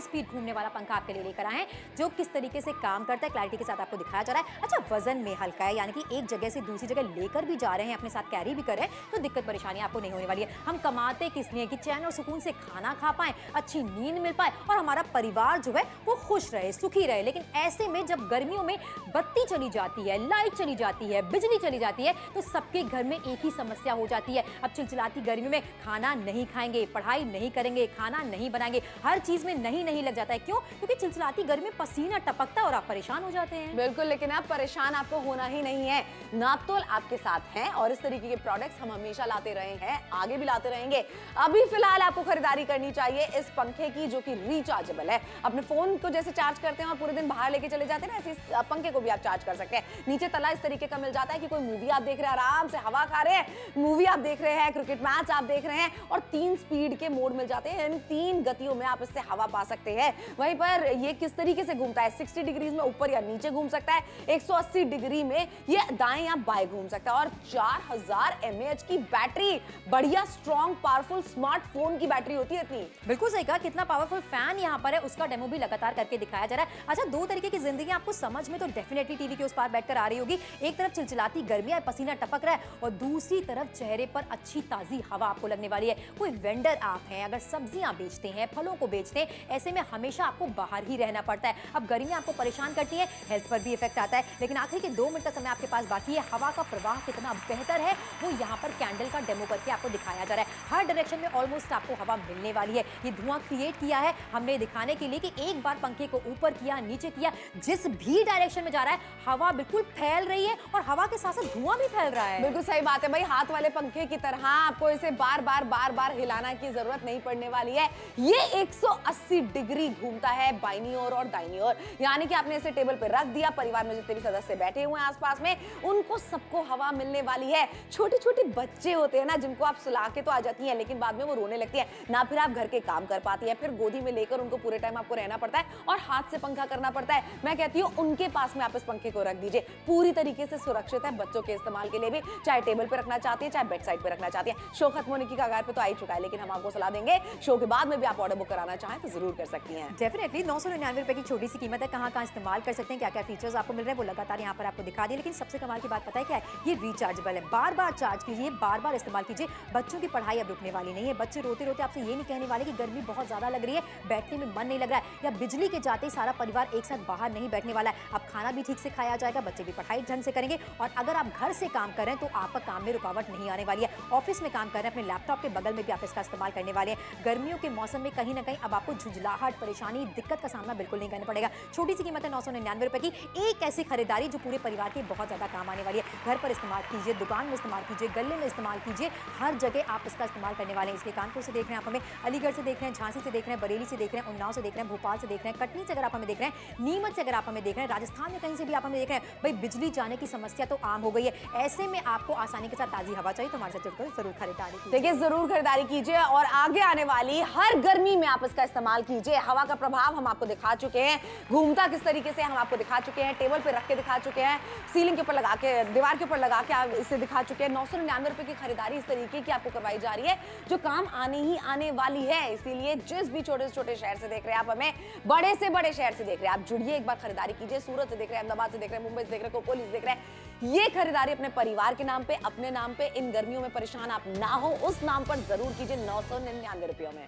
स्पीड घूमने वाला पंखा आपके लिए लेकर आए हैं, जो किस तरीके से काम करता है क्लैरिटी के साथ आपको दिखाया जा रहा है। अच्छा, वजन में हल्का है, यानी कि एक जगह से दूसरी जगह लेकर भी जा रहे हैं, अपने साथ कैरी भी कर रहे हैं, तो दिक्कत परेशानी आपको नहीं होने वाली है। हम कमाते किस लिए कि चैन और सुकून से खाना खा पाए, अच्छी नींद मिल पाए और हमारा परिवार जो है वो खुश रहे, सुखी रहे। लेकिन ऐसे में जब गर्मियों में बत्ती चली जाती है, लाइट चली जाती है, बिजली चली जाती है, तो सबके घर में एक ही समस्या हो जाती है। अब चिलचिलाती गर्मी में खाना नहीं खाएंगे, पढ़ाई नहीं करेंगे, खाना नहीं बनाएंगे, हर चीज में नहीं लग जाता है। क्यों? क्योंकि चिलचिलाती गर्मी में पसीना टपकता है और आप परेशान हो जाते हैं। बिल्कुल, लेकिन आप परेशान आपको होना ही नहीं है। नापतोल आपके साथ है और इस तरीके के प्रोडक्ट्स हम हमेशा लाते रहे हैं, आगे भी लाते रहेंगे। अभी फिलहाल आपको खरीदारी करनी चाहिए इस पंखे की जो कि रिचार्जेबल है। अपने फोन को जैसे चार्ज करते हैं और पूरे दिन बाहर लेके चले जाते हैं ना, ऐसे पंखे को भी आप चार्ज कर सकते हैं। नीचे तला इस तरीके का मिल जाता है कि कोई मूवी आप देख रहे हैं, आराम से हवा खा रहे हैं, मूवी आप देख रहे हैं, क्रिकेट मैच आप देख रहे हैं, और 3 स्पीड के मोड मिल जाते हैं, इन 3 गतियों में आप इससे हवा पा सकते हैं। वहीं पर ये किस तरीके से घूमता है, 60 डिग्रीज में ऊपर या नीचे घूम सकता है, 180 डिग्री में ये दाएं या बाएं घूम सकता है, और 4000 mAh की बैटरी, बढ़िया स्ट्रॉन्ग पावरफुल स्मार्टफोन की बैटरी होती है इतनी। बिल्कुल सही कहा, कितना पावरफुल फैन यहाँ पर है उसका डेमो भी लगातार करके दिखाया जा रहा है। अच्छा, 2 तरीके की जिंदगी आपको समझ में तो डेफिनेटली टीवी के उस पार बैठकर आ रही होगी। एक तरफ चिलचिलाती गर्मी है, पसीना टपक रहा है, और दूसरी तरफ चेहरे पर अच्छी ताजी हवा आपको लगने वाली है। कोई वेंडर आप हैं, अगर सब्जियां बेचते हैं, फलों को बेचते हैं, ऐसे में हमेशा आपको बाहर ही रहना पड़ता है। अब गर्मी आपको परेशान करती है, हेल्थ पर भी इफेक्ट आता है। लेकिन आखिर के 2 मिनट का समय आपके पास बाकी है। हवा का प्रवाह कितना बेहतर है वो यहाँ पर कैंडल का डेमो करके आपको दिखाया जा रहा है। हर डायरेक्शन में ऑलमोस्ट आपको हवा मिलने वाली है। ये धुआं क्रिएट किया है हमने दिखाने के लिए कि एक बार पंखे को ऊपर किया, नीचे किया, जिस भी डायरेक्शन में जा रहा है हवा बिल्कुल फैल रही है, और हवा के साथ साथ धुआं भी फैल रहा है। बिल्कुल सही बात है भाई, हाथ वाले पंखे की तरह आपको इसे बार बार हिलाना की जरूरत नहीं पड़ने वाली है। ये 180 डिग्री घूमता है बाईं ओर और दाईं ओर, यानी कि आपने इसे टेबल पे रख दिया, परिवार में जितने भी सदस्य बैठे हुए हैं आसपास में, उनको सबको हवा मिलने वाली है। छोटे छोटे बच्चे होते हैं ना, जिनको आप सुला के तो आ जाती हैं, लेकिन बाद में वो रोने लगती है ना, फिर आप घर के काम कर पाती है, फिर गोदी में लेकर उनको पूरे टाइम आपको रहना पड़ता है और हाथ से पंखा करना पड़ता है। मैं कहती हूँ उनके पास में आप इस पंखे को रख दीजिए, पूरी तरीके से सुरक्षित है बच्चों के इस्तेमाल के लिए भी, चाहे टेबल पे रखना चाहती है, चाहे बेड साइड पे रखना चाहती है। शो खत्म होने की कगार पे तो आ ही चुका है, लेकिन हम आपको सलाह देंगे शो के बाद में भी आप ऑर्डर बुक कराना चाहें तो जरूर कर सकती हैं। डेफिनेटली 999 रुपए की छोटी सी कीमत है, कहाँ इस्तेमाल कर सकते हैं, क्या क्या फीचर्स आपको मिल रहे हैं वो लगातार यहाँ पर आपको दिखा दिए। लेकिन सबसे कमाल की बात पता है क्या है, ये रिचार्जेबल है, बार बार चार्ज कीजिए, बार बार इस्तेमाल कीजिए। बच्चों की पढ़ाई अब रुकने वाली नहीं है, बच्चे रोते रोते आपसे ये नहीं कहने वाले कि गर्मी बहुत ज्यादा लग रही है, बैठने में मन नहीं लग रहा है, या बिजली के जाते ही सारा परिवार एक साथ बाहर नहीं बैठने वाला है। अब खाना भी ठीक से खाया जाएगा, बच्चे भी पढ़ाई ढंग से करेंगे, और अगर आप घर से काम कर रहे हैं तो आपका काम में रुकावट नहीं आने वाली है। ऑफिस में काम कर रहे हैं, अपने लैपटॉप के बगल में भी आप इसका इस्तेमाल करने वाले हैं। गर्मियों के मौसम में कहीं ना कहीं अब आपको झुंझलाहट, परेशानी, दिक्कत का सामना बिल्कुल नहीं करना पड़ेगा। छोटी सी कीमत है 999 रुपए की, एक ऐसी खरीदारी जो पूरे परिवार के बहुत ज्यादा काम आने वाली है। घर पर इस्तेमाल कीजिए, दुकान में इस्तेमाल कीजिए, गले में इस्तेमाल कीजिए, हर जगह आप इसका इस्तेमाल करने वाले हैं। इसलिए कानपुर से देख रहे हैं आप हमें, अलीगढ़ से देख रहे हैं, झांसी से देख रहे हैं, बरेली से देख रहे हैं, उन्नाव से देख रहे हैं, भोपाल से देख रहे हैं, कटनी से अगर आप हमें देख रहे हैं, नीमच से अगर आप हमें देख रहे हैं, राजस्थान में कहीं से भी आप हमें देख रहे हैं, भाई बिजली जाने की समस्या तो आम हो गई है। ऐसे में आपको आसानी के साथ ताजी हवा चाहिए तो हमारे साथ जुड़कर जरूर खरीदारी कीजिए। देखिए जरूर खरीदारी कीजिए और आगे आने वाली हर गर्मी में आप इसका इस्तेमाल कीजिए। हवा का प्रभाव हम आपको दिखा चुके हैं, घूमता किस तरीके से हम आपको दिखा चुके हैं, टेबल पे रख के दिखा चुके हैं, सीलिंग के ऊपर लगा के, दीवार के ऊपर लगा के आप इसे दिखा चुके हैं। 999 रुपए की खरीदारी इस तरीके की आपको करवाई जा रही है जो काम आने ही आने वाली है। इसीलिए जिस भी छोटे से छोटे शहर से देख रहे हैं आप हमें, बड़े से बड़े शहर से देख रहे हैं आप, जुड़िए, एक बार खरीदारी कीजिए। सूरत से देख रहे हैं, अहमदाबाद से देख रहे हैं, मुंबई से देख रहे हैं, कोपोली से देख रहे हैं, ये खरीदारी अपने परिवार के नाम पे, अपने नाम पे, इन गर्मियों में परेशान आप ना हो उस नाम पर जरूर कीजिए 999 रुपयों में।